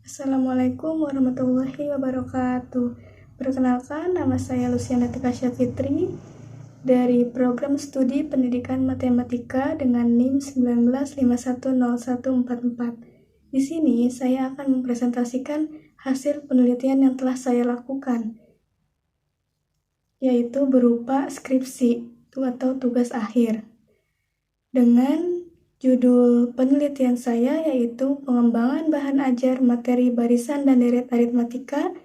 Assalamualaikum warahmatullahi wabarakatuh. Perkenalkan, nama saya Luciana Tikasya Fitri dari Program Studi Pendidikan Matematika dengan NIM 19510144. Di sini saya akan mempresentasikan hasil penelitian yang telah saya lakukan, yaitu berupa skripsi atau tugas akhir. Dengan judul penelitian saya yaitu pengembangan bahan ajar materi barisan dan deret aritmatika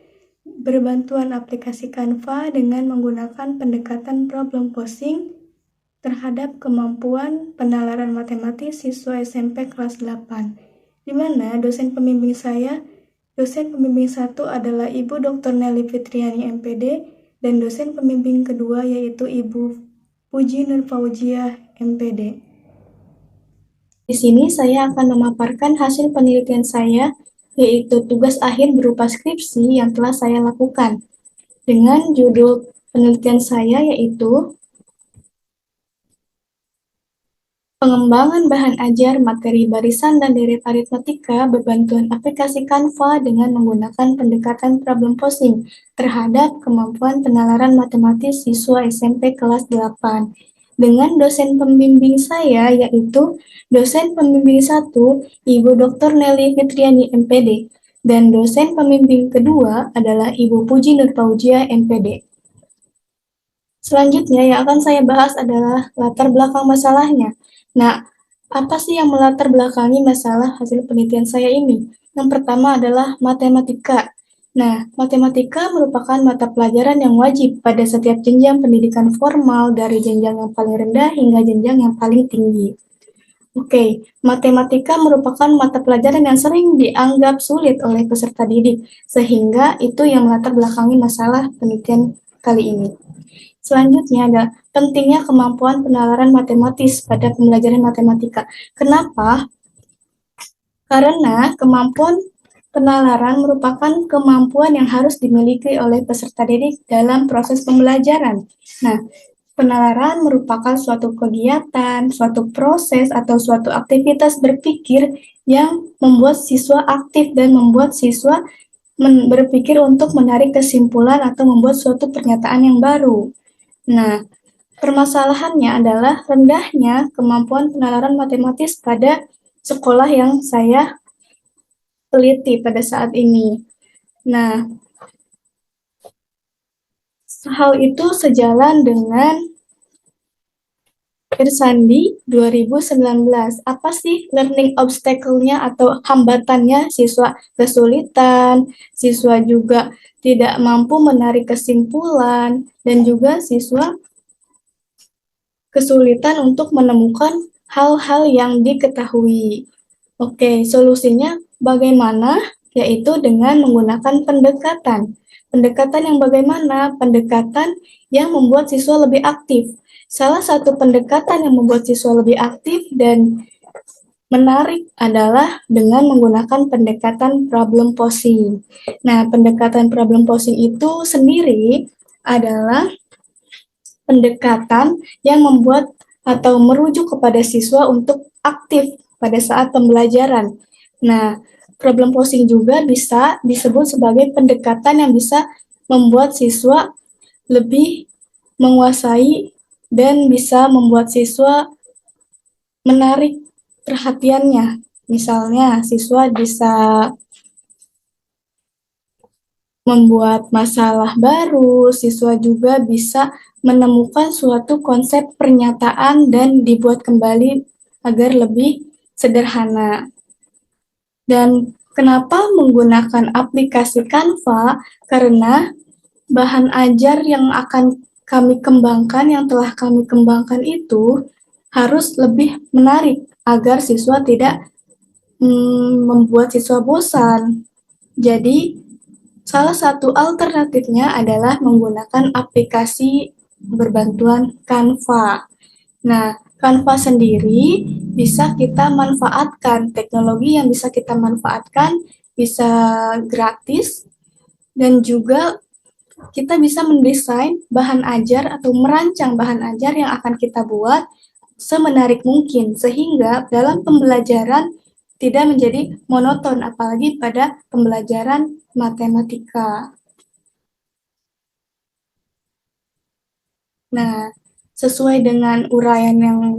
berbantuan aplikasi Canva dengan menggunakan pendekatan problem posing terhadap kemampuan penalaran matematis siswa SMP kelas 8, di mana dosen pembimbing 1 adalah Ibu Dr. Nelly Fitriani MPD dan dosen pembimbing kedua yaitu Ibu Puji Nur Fauziah MPD. Di sini saya akan memaparkan hasil penelitian saya, yaitu tugas akhir berupa skripsi yang telah saya lakukan. Dengan judul penelitian saya yaitu pengembangan bahan ajar materi barisan dan deret aritmatika berbantuan aplikasi Canva dengan menggunakan pendekatan problem posing terhadap kemampuan penalaran matematis siswa SMP kelas 8. Dengan dosen pembimbing saya yaitu dosen pembimbing 1 Ibu Dr. Nelly Fitriani MPD dan dosen pembimbing kedua adalah Ibu Puji Nur Fauziah MPD. Selanjutnya yang akan saya bahas adalah latar belakang masalahnya. Nah, apa sih yang melatar belakangi masalah hasil penelitian saya ini? Yang pertama adalah matematika. Nah, matematika merupakan mata pelajaran yang wajib pada setiap jenjang pendidikan formal dari jenjang yang paling rendah hingga jenjang yang paling tinggi. Oke, matematika merupakan mata pelajaran yang sering dianggap sulit oleh peserta didik, sehingga itu yang melatar belakangi masalah penelitian kali ini. Selanjutnya ada pentingnya kemampuan penalaran matematis pada pembelajaran matematika. Kenapa? Karena kemampuan penalaran merupakan kemampuan yang harus dimiliki oleh peserta didik dalam proses pembelajaran. Nah, penalaran merupakan suatu kegiatan, suatu proses, atau suatu aktivitas berpikir yang membuat siswa aktif dan membuat siswa berpikir untuk menarik kesimpulan atau membuat suatu pernyataan yang baru. Nah, permasalahannya adalah rendahnya kemampuan penalaran matematis pada sekolah yang saya teliti pada saat ini. Nah, hal itu sejalan dengan Irsandi 2019. Apa sih learning obstacle-nya atau hambatannya? Siswa kesulitan, siswa juga tidak mampu menarik kesimpulan, dan juga siswa kesulitan untuk menemukan hal-hal yang diketahui. Oke, solusinya bagaimana? Yaitu dengan menggunakan pendekatan. Pendekatan yang bagaimana? Pendekatan yang membuat siswa lebih aktif. Salah satu pendekatan yang membuat siswa lebih aktif dan menarik adalah dengan menggunakan pendekatan problem posing. Nah, pendekatan problem posing itu sendiri adalah pendekatan yang membuat atau merujuk kepada siswa untuk aktif pada saat pembelajaran. Nah, problem posing juga bisa disebut sebagai pendekatan yang bisa membuat siswa lebih menguasai dan bisa membuat siswa menarik perhatiannya. Misalnya, siswa bisa membuat masalah baru, siswa juga bisa menemukan suatu konsep pernyataan dan dibuat kembali agar lebih sederhana. Dan kenapa menggunakan aplikasi Canva? Karena bahan ajar yang akan kami kembangkan, yang telah kami kembangkan itu harus lebih menarik agar siswa tidak membuat siswa bosan. Jadi, salah satu alternatifnya adalah menggunakan aplikasi berbantuan Canva. Nah, Canva sendiri bisa kita manfaatkan, teknologi yang bisa kita manfaatkan bisa gratis, dan juga kita bisa mendesain bahan ajar atau merancang bahan ajar yang akan kita buat semenarik mungkin, sehingga dalam pembelajaran tidak menjadi monoton, apalagi pada pembelajaran matematika. Nah, sesuai dengan uraian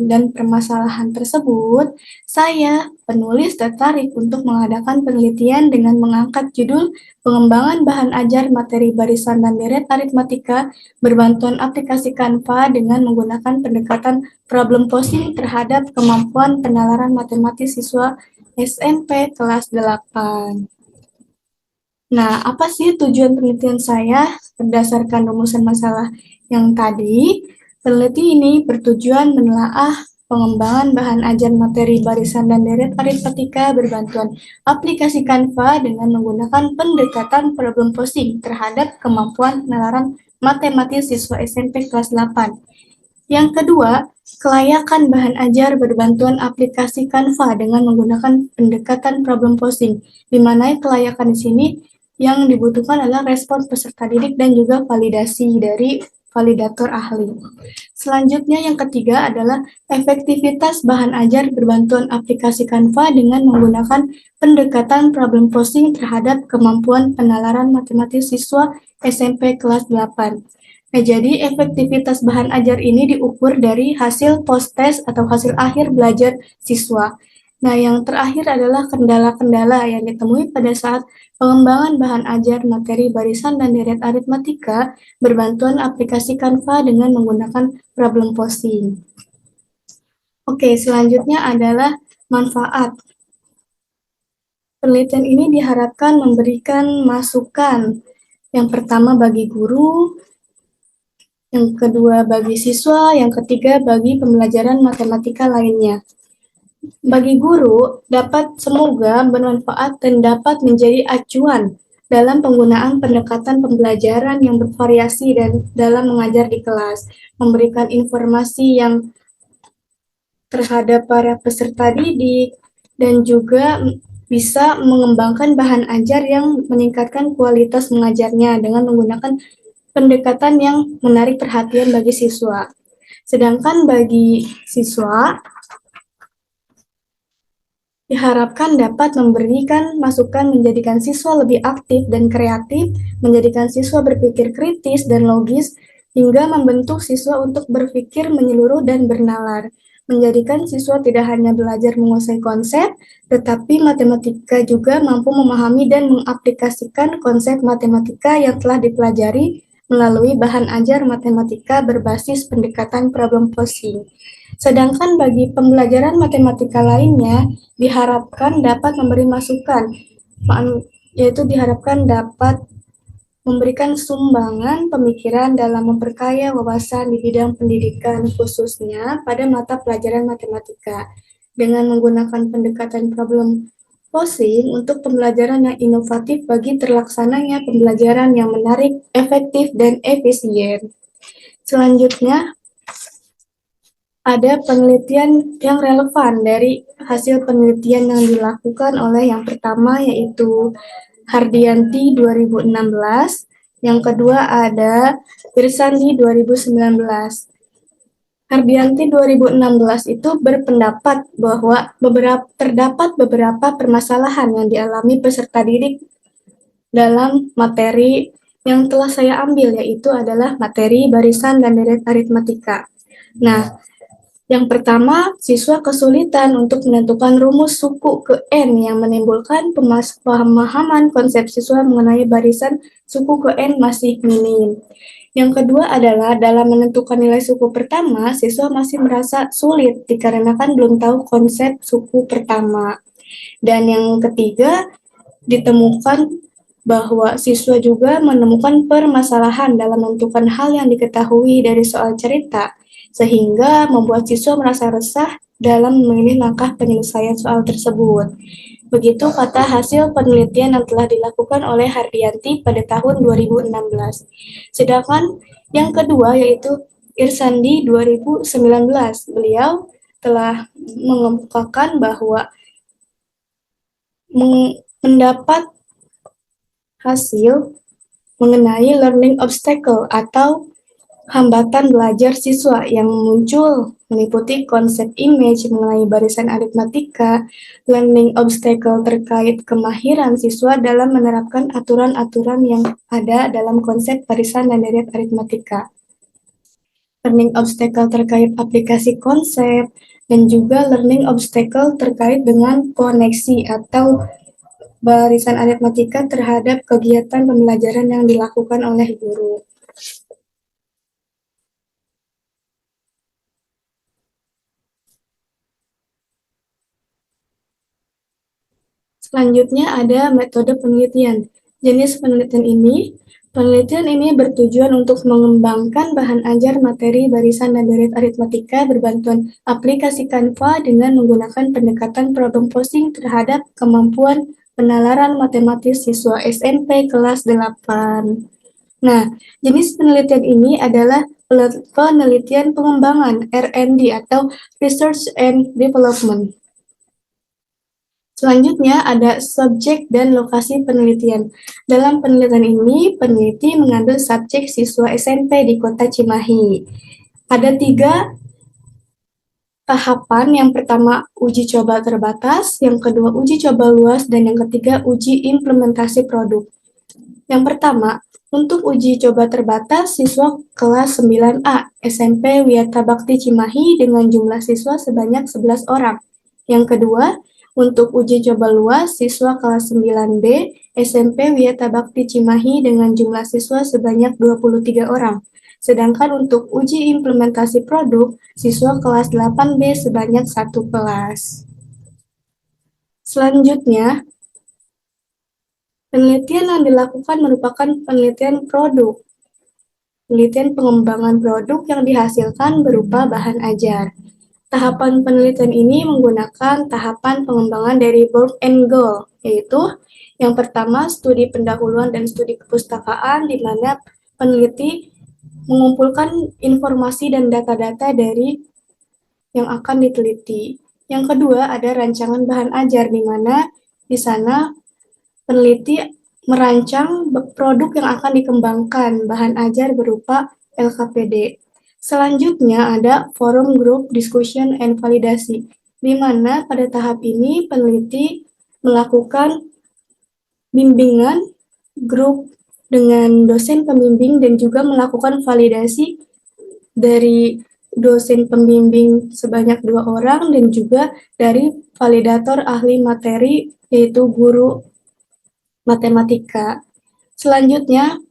dan permasalahan tersebut, saya, penulis, tertarik untuk mengadakan penelitian dengan mengangkat judul pengembangan bahan ajar materi barisan dan deret aritmatika berbantuan aplikasi Canva dengan menggunakan pendekatan problem posing terhadap kemampuan penalaran matematis siswa SMP kelas 8. Nah, apa sih tujuan penelitian saya berdasarkan rumusan masalah yang tadi? Peneliti ini bertujuan menelaah pengembangan bahan ajar materi barisan dan deret aritmatika berbantuan aplikasi Canva dengan menggunakan pendekatan problem posing terhadap kemampuan penalaran matematis siswa SMP kelas 8. Yang kedua, kelayakan bahan ajar berbantuan aplikasi Canva dengan menggunakan pendekatan problem posing, di mana kelayakan di sini yang dibutuhkan adalah respons peserta didik dan juga validasi dari validator ahli. Selanjutnya yang ketiga adalah efektivitas bahan ajar berbantuan aplikasi Canva dengan menggunakan pendekatan problem posing terhadap kemampuan penalaran matematis siswa SMP kelas 8. Nah, jadi efektivitas bahan ajar ini diukur dari hasil post-test atau hasil akhir belajar siswa. Nah, yang terakhir adalah kendala-kendala yang ditemui pada saat pengembangan bahan ajar materi barisan dan deret aritmatika berbantuan aplikasi Canva dengan menggunakan problem posing. Oke, selanjutnya adalah manfaat. Penelitian ini diharapkan memberikan masukan. Yang pertama bagi guru, yang kedua bagi siswa, yang ketiga bagi pembelajaran matematika lainnya. Bagi guru, dapat semoga bermanfaat dan dapat menjadi acuan dalam penggunaan pendekatan pembelajaran yang bervariasi dan dalam mengajar di kelas, memberikan informasi yang terhadap para peserta didik, dan juga bisa mengembangkan bahan ajar yang meningkatkan kualitas mengajarnya dengan menggunakan pendekatan yang menarik perhatian bagi siswa. Sedangkan bagi siswa, diharapkan dapat memberikan masukan menjadikan siswa lebih aktif dan kreatif, menjadikan siswa berpikir kritis dan logis, hingga membentuk siswa untuk berpikir menyeluruh dan bernalar. Menjadikan siswa tidak hanya belajar menguasai konsep, tetapi matematika juga mampu memahami dan mengaplikasikan konsep matematika yang telah dipelajari melalui bahan ajar matematika berbasis pendekatan problem posing. Sedangkan bagi pembelajaran matematika lainnya, diharapkan dapat memberi masukan, yaitu diharapkan dapat memberikan sumbangan pemikiran dalam memperkaya wawasan di bidang pendidikan khususnya pada mata pelajaran matematika dengan menggunakan pendekatan problem posing untuk pembelajaran yang inovatif bagi terlaksananya pembelajaran yang menarik, efektif, dan efisien. Selanjutnya, ada penelitian yang relevan dari hasil penelitian yang dilakukan oleh yang pertama yaitu Hardianti 2016, yang kedua ada Irsandi 2019. Hardianti 2016 itu berpendapat bahwa terdapat beberapa permasalahan yang dialami peserta didik dalam materi yang telah saya ambil, yaitu adalah materi barisan dan deret aritmatika. Nah, yang pertama, siswa kesulitan untuk menentukan rumus suku ke N yang menimbulkan pemahaman konsep siswa mengenai barisan suku ke N masih minim. Yang kedua adalah dalam menentukan nilai suku pertama, siswa masih merasa sulit dikarenakan belum tahu konsep suku pertama. Dan yang ketiga, ditemukan bahwa siswa juga menemukan permasalahan dalam menentukan hal yang diketahui dari soal cerita, sehingga membuat siswa merasa resah dalam memilih langkah penyelesaian soal tersebut. Begitu kata hasil penelitian yang telah dilakukan oleh Hardianti pada tahun 2016. Sedangkan yang kedua yaitu Irsandi 2019. Beliau telah mengemukakan bahwa mendapat hasil mengenai learning obstacle atau hambatan belajar siswa yang muncul meliputi konsep image mengenai barisan aritmatika, learning obstacle terkait kemahiran siswa dalam menerapkan aturan-aturan yang ada dalam konsep barisan dan deret aritmatika, learning obstacle terkait aplikasi konsep, dan juga learning obstacle terkait dengan koneksi atau barisan aritmatika terhadap kegiatan pembelajaran yang dilakukan oleh guru. Selanjutnya ada metode penelitian. Jenis penelitian ini bertujuan untuk mengembangkan bahan ajar materi barisan dan deret aritmatika berbantuan aplikasi Canva dengan menggunakan pendekatan problem posing terhadap kemampuan penalaran matematis siswa SMP kelas 8. Nah, jenis penelitian ini adalah penelitian pengembangan R&D atau Research and Development. Selanjutnya ada subjek dan lokasi penelitian. Dalam penelitian ini, peneliti mengambil subjek siswa SMP di kota Cimahi. Ada 3 tahapan, yang pertama uji coba terbatas, yang kedua uji coba luas, dan yang ketiga uji implementasi produk. Yang pertama, untuk uji coba terbatas siswa kelas 9A SMP Wiyata Bakti Cimahi dengan jumlah siswa sebanyak 11 orang. Yang kedua, untuk uji coba luas siswa kelas 9B SMP Wiyata Bakti Cimahi dengan jumlah siswa sebanyak 23 orang. Sedangkan untuk uji implementasi produk siswa kelas 8B sebanyak 1 kelas. Selanjutnya, penelitian yang dilakukan merupakan penelitian produk. Penelitian pengembangan produk yang dihasilkan berupa bahan ajar. Tahapan penelitian ini menggunakan tahapan pengembangan dari Borg and Goal, yaitu yang pertama studi pendahuluan dan studi kepustakaan, di mana peneliti mengumpulkan informasi dan data-data dari yang akan diteliti. Yang kedua ada rancangan bahan ajar, di mana di sana peneliti merancang produk yang akan dikembangkan, bahan ajar berupa LKPD. Selanjutnya ada forum group discussion and validasi, di mana pada tahap ini peneliti melakukan bimbingan grup dengan dosen pembimbing dan juga melakukan validasi dari dosen pembimbing sebanyak 2 orang dan juga dari validator ahli materi yaitu guru matematika. Selanjutnya,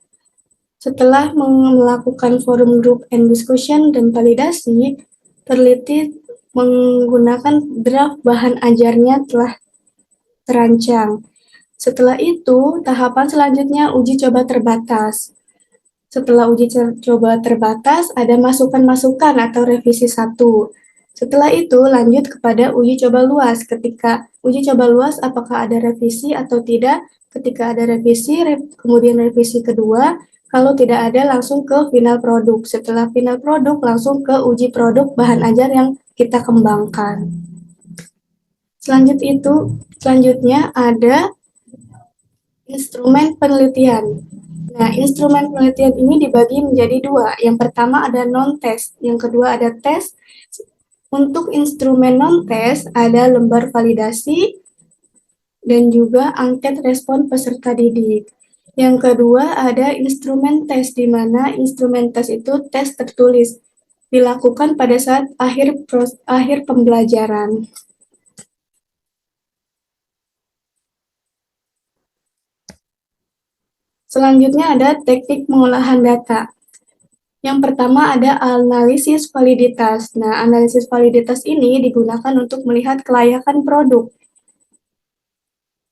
setelah melakukan forum group and discussion dan validasi, peneliti menggunakan draft bahan ajarnya telah terancang. Setelah itu, tahapan selanjutnya uji coba terbatas. Setelah uji coba terbatas, ada masukan-masukan atau revisi 1. Setelah itu, lanjut kepada uji coba luas. Ketika uji coba luas, apakah ada revisi atau tidak? Ketika ada revisi, kemudian revisi kedua. Kalau tidak ada, langsung ke final produk. Setelah final produk, langsung ke uji produk bahan ajar yang kita kembangkan. Selanjutnya ada instrumen penelitian. Nah, instrumen penelitian ini dibagi menjadi 2. Yang pertama ada non-test, yang kedua ada tes. Untuk instrumen non-test ada lembar validasi dan juga angket respon peserta didik. Yang kedua ada instrumen tes, di mana instrumen tes itu tes tertulis, dilakukan pada saat akhir pembelajaran. Selanjutnya ada teknik pengolahan data. Yang pertama ada analisis validitas. Nah, analisis validitas ini digunakan untuk melihat kelayakan produk,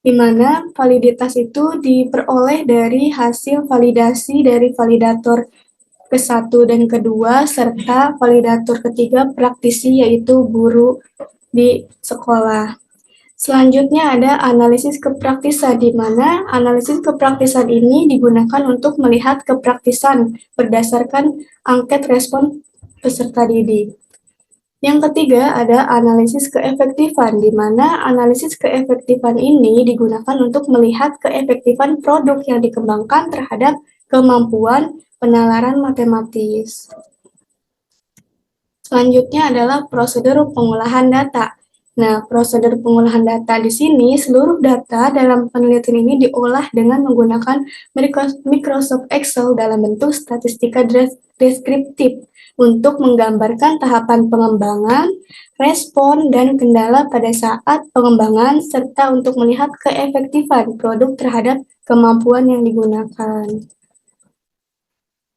di mana validitas itu diperoleh dari hasil validasi dari validator ke-1 dan kedua, serta validator ketiga praktisi, yaitu guru di sekolah. Selanjutnya ada analisis kepraktisan, di mana analisis kepraktisan ini digunakan untuk melihat kepraktisan berdasarkan angket respon peserta didik. Yang ketiga ada analisis keefektifan, di mana analisis keefektifan ini digunakan untuk melihat keefektifan produk yang dikembangkan terhadap kemampuan penalaran matematis. Selanjutnya adalah prosedur pengolahan data. Nah, prosedur pengolahan data di sini, seluruh data dalam penelitian ini diolah dengan menggunakan Microsoft Excel dalam bentuk statistika deskriptif untuk menggambarkan tahapan pengembangan, respon, dan kendala pada saat pengembangan, serta untuk melihat keefektifan produk terhadap kemampuan yang digunakan.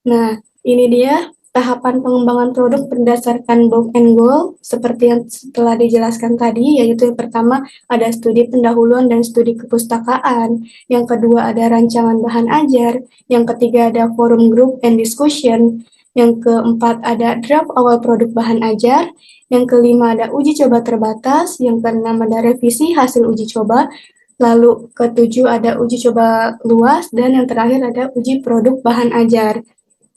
Nah, ini dia tahapan pengembangan produk berdasarkan box and goal, seperti yang telah dijelaskan tadi, yaitu yang pertama ada studi pendahuluan dan studi kepustakaan, yang kedua ada rancangan bahan ajar, yang ketiga ada forum group and discussion, yang keempat ada draft awal produk bahan ajar, yang kelima ada uji coba terbatas, yang keenam ada revisi hasil uji coba, lalu ketujuh ada uji coba luas, dan yang terakhir ada uji produk bahan ajar.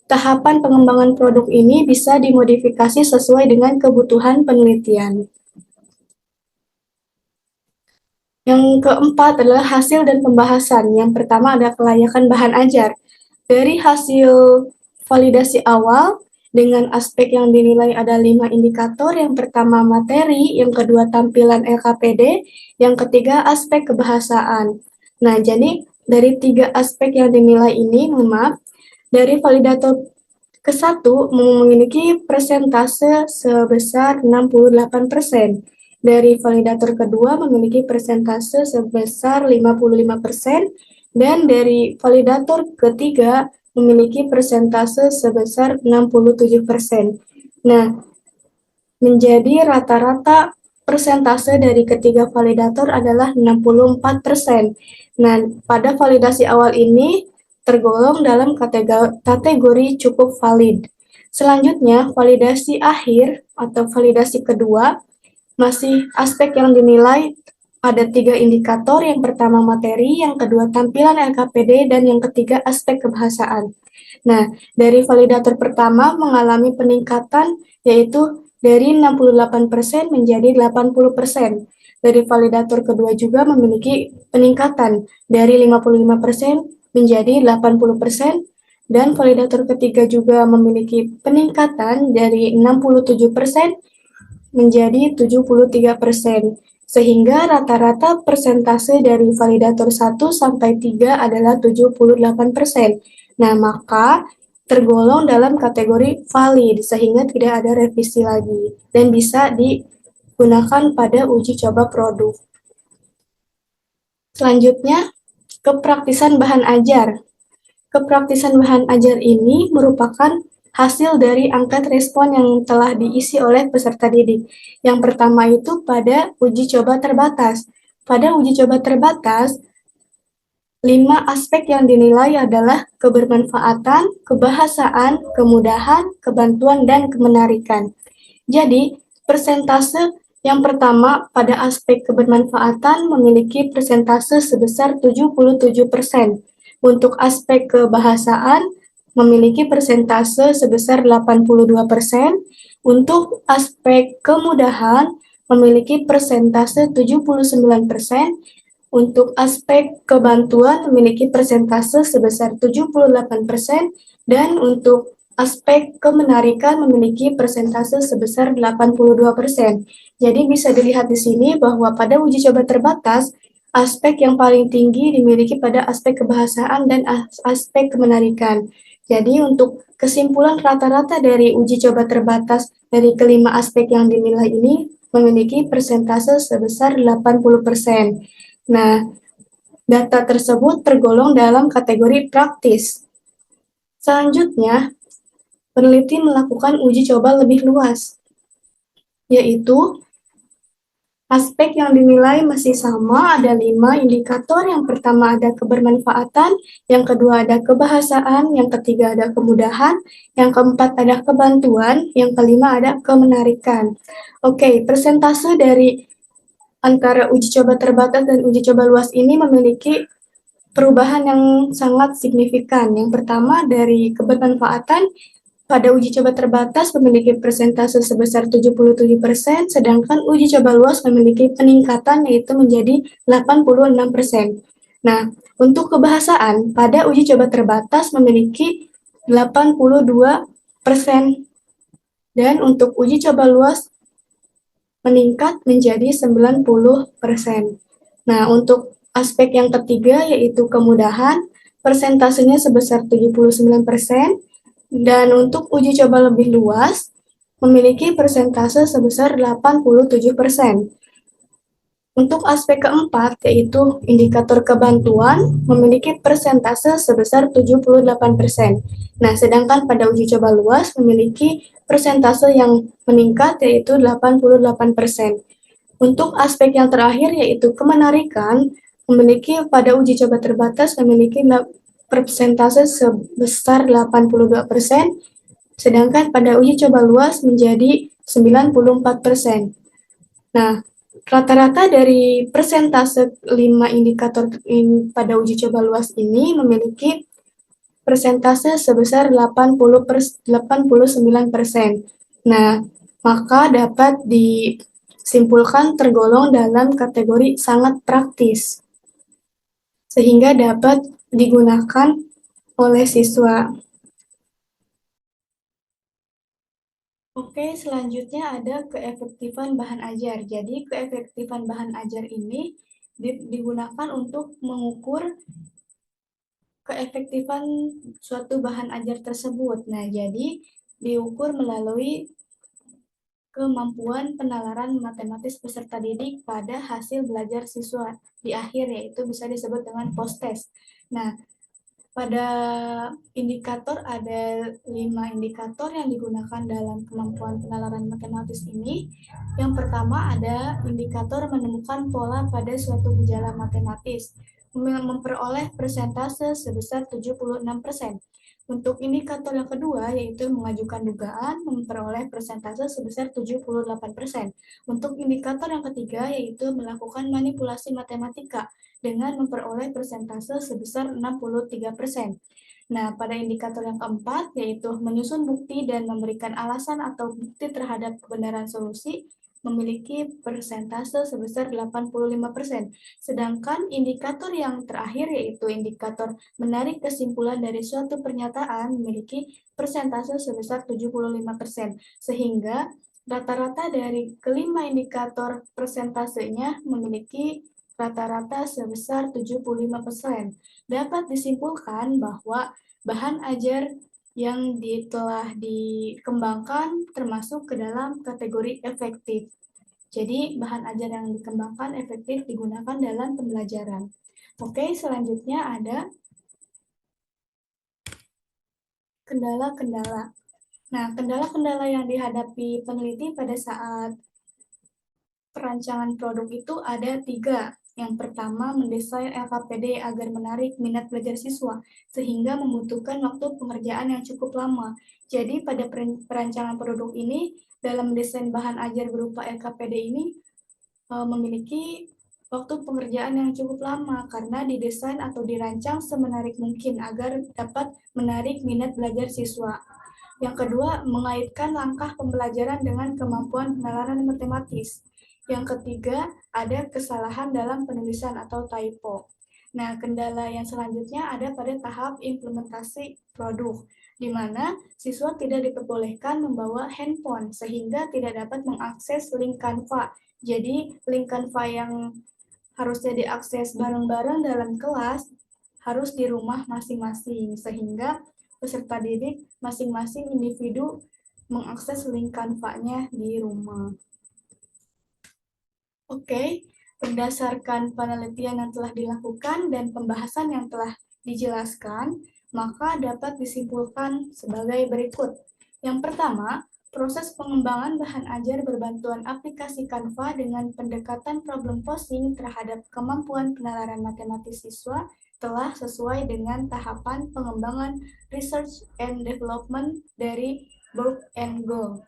Tahapan pengembangan produk ini bisa dimodifikasi sesuai dengan kebutuhan penelitian. Yang keempat adalah hasil dan pembahasan. Yang pertama ada kelayakan bahan ajar. Dari hasil validasi awal, dengan aspek yang dinilai ada 5 indikator. Yang pertama materi, yang kedua tampilan LKPD, yang ketiga aspek kebahasaan. Nah, jadi dari 3 aspek yang dinilai ini, dari validator ke-1 memiliki persentase sebesar 68%. Dari validator kedua memiliki persentase sebesar 55%, dan dari validator ketiga memiliki persentase sebesar 67%. Nah, menjadi rata-rata persentase dari ketiga validator adalah 64%. Nah, pada validasi awal ini tergolong dalam kategori cukup valid. Selanjutnya, validasi akhir atau validasi kedua masih aspek yang dinilai ada 3 indikator, yang pertama materi, yang kedua tampilan LKPD, dan yang ketiga aspek kebahasaan. Nah, dari validator pertama mengalami peningkatan yaitu dari 68% menjadi 80%. Dari validator kedua juga memiliki peningkatan dari 55% menjadi 80%, dan validator ketiga juga memiliki peningkatan dari 67% menjadi 73%, sehingga rata-rata persentase dari validator 1 sampai 3 adalah 78%. Nah, maka tergolong dalam kategori valid, sehingga tidak ada revisi lagi, dan bisa digunakan pada uji coba produk. Selanjutnya, kepraktisan bahan ajar. Kepraktisan bahan ajar ini merupakan hasil dari angket respon yang telah diisi oleh peserta didik. Yang pertama itu pada uji coba terbatas. Pada uji coba terbatas, 5 aspek yang dinilai adalah kebermanfaatan, kebahasaan, kemudahan, kebantuan, dan kemenarikan. Jadi, persentase yang pertama pada aspek kebermanfaatan memiliki persentase sebesar 77%. Untuk aspek kebahasaan memiliki persentase sebesar 82%. Untuk aspek kemudahan memiliki persentase 79%. Untuk aspek kebantuan memiliki persentase sebesar 78%, dan untuk aspek kemenarikan memiliki persentase sebesar 82%. Jadi bisa dilihat di sini bahwa pada uji coba terbatas, aspek yang paling tinggi dimiliki pada aspek kebahasaan dan aspek kemenarikan. Jadi untuk kesimpulan rata-rata dari uji coba terbatas dari kelima aspek yang dinilai ini memiliki persentase sebesar 80%. Nah, data tersebut tergolong dalam kategori praktis. Selanjutnya, peneliti melakukan uji coba lebih luas, yaitu aspek yang dinilai masih sama, ada 5 indikator. Yang pertama ada kebermanfaatan, yang kedua ada kebahasaan, yang ketiga ada kemudahan, yang keempat ada kebantuan, yang kelima ada kemenarikan. Oke, persentase dari antara uji coba terbatas dan uji coba luas ini memiliki perubahan yang sangat signifikan. Yang pertama dari kebermanfaatan, pada uji coba terbatas memiliki persentase sebesar 77%, sedangkan uji coba luas memiliki peningkatan yaitu menjadi 86%. Nah, untuk kebahasaan, pada uji coba terbatas memiliki 82%, Dan untuk uji coba luas meningkat menjadi 90%. Nah, untuk aspek yang ketiga yaitu kemudahan, persentasenya sebesar 79%, dan untuk uji coba lebih luas, memiliki persentase sebesar 87%. Untuk aspek keempat, yaitu indikator kebantuan, memiliki persentase sebesar 78%. Nah, sedangkan pada uji coba luas memiliki persentase yang meningkat, yaitu 88%. Untuk aspek yang terakhir, yaitu kemenarikan, memiliki pada uji coba terbatas memiliki persentase sebesar 82%, sedangkan pada uji coba luas menjadi 94%. Nah, rata-rata dari persentase 5 indikator pada uji coba luas ini memiliki persentase sebesar 89%. Nah, maka dapat disimpulkan tergolong dalam kategori sangat praktis, sehingga dapat digunakan oleh siswa. Oke, selanjutnya ada keefektifan bahan ajar. Jadi, keefektifan bahan ajar ini digunakan untuk mengukur keefektifan suatu bahan ajar tersebut. Nah, jadi diukur melalui kemampuan penalaran matematis peserta didik pada hasil belajar siswa di akhir, yaitu bisa disebut dengan post-test. Nah, pada indikator ada 5 indikator yang digunakan dalam kemampuan penalaran matematis ini. Yang pertama ada indikator menemukan pola pada suatu gejala matematis, memperoleh persentase sebesar 76%. Untuk indikator yang kedua, yaitu mengajukan dugaan, memperoleh persentase sebesar 78%. Untuk indikator yang ketiga, yaitu melakukan manipulasi matematika, dengan memperoleh persentase sebesar 63%. Nah, pada indikator yang keempat, yaitu menyusun bukti dan memberikan alasan atau bukti terhadap kebenaran solusi, memiliki persentase sebesar 85%. Sedangkan indikator yang terakhir, yaitu indikator menarik kesimpulan dari suatu pernyataan, memiliki persentase sebesar 75%. Sehingga rata-rata dari kelima indikator persentasenya memiliki rata-rata sebesar 75%. Dapat disimpulkan bahwa bahan ajar yang telah dikembangkan termasuk ke dalam kategori efektif. Jadi, bahan ajar yang dikembangkan efektif digunakan dalam pembelajaran. Oke, selanjutnya ada kendala-kendala. Nah, kendala-kendala yang dihadapi peneliti pada saat perancangan produk itu ada 3. Yang pertama, mendesain LKPD agar menarik minat belajar siswa, sehingga membutuhkan waktu pengerjaan yang cukup lama. Jadi, pada perancangan produk ini, dalam desain bahan ajar berupa LKPD ini, memiliki waktu pengerjaan yang cukup lama, karena didesain atau dirancang semenarik mungkin agar dapat menarik minat belajar siswa. Yang kedua, mengaitkan langkah pembelajaran dengan kemampuan penalaran matematis. Yang ketiga, ada kesalahan dalam penulisan atau typo. Nah, kendala yang selanjutnya ada pada tahap implementasi produk, di mana siswa tidak diperbolehkan membawa handphone sehingga tidak dapat mengakses link Canva. Jadi, link Canva yang harusnya diakses bareng-bareng dalam kelas harus di rumah masing-masing, sehingga peserta didik masing-masing individu mengakses link Canva-nya di rumah. Oke, berdasarkan penelitian yang telah dilakukan dan pembahasan yang telah dijelaskan, maka dapat disimpulkan sebagai berikut. Yang pertama, proses pengembangan bahan ajar berbantuan aplikasi Canva dengan pendekatan problem posing terhadap kemampuan penalaran matematis siswa telah sesuai dengan tahapan pengembangan research and development dari Bourke and Gould.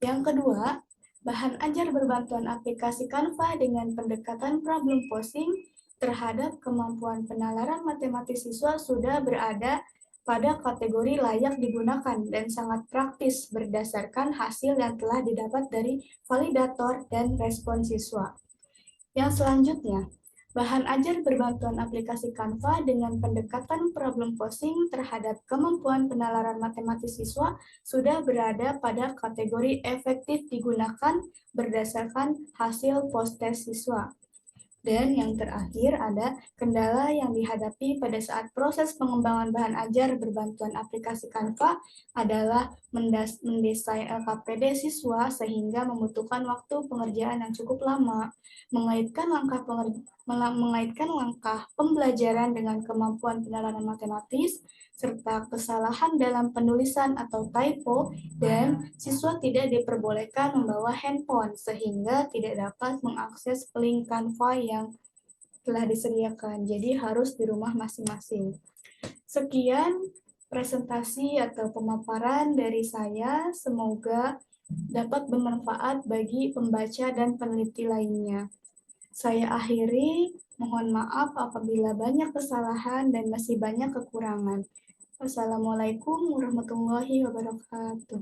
Yang kedua, bahan ajar berbantuan aplikasi Canva dengan pendekatan problem posing terhadap kemampuan penalaran matematis siswa sudah berada pada kategori layak digunakan dan sangat praktis berdasarkan hasil yang telah didapat dari validator dan respon siswa. Yang selanjutnya, Bahan ajar berbantuan aplikasi Canva dengan pendekatan problem posing terhadap kemampuan penalaran matematis siswa sudah berada pada kategori efektif digunakan berdasarkan hasil post-test siswa. Dan yang terakhir ada kendala yang dihadapi pada saat proses pengembangan bahan ajar berbantuan aplikasi Canva adalah mendesain LKPD siswa sehingga membutuhkan waktu pengerjaan yang cukup lama, mengaitkan langkah pembelajaran dengan kemampuan penalaran matematis, serta kesalahan dalam penulisan atau typo, dan siswa tidak diperbolehkan membawa handphone sehingga tidak dapat mengakses link Canva yang telah disediakan. Jadi harus di rumah masing-masing. Sekian presentasi atau pemaparan dari saya. Semoga dapat bermanfaat bagi pembaca dan peneliti lainnya. Saya akhiri, mohon maaf apabila banyak kesalahan dan masih banyak kekurangan. Wassalamualaikum warahmatullahi wabarakatuh.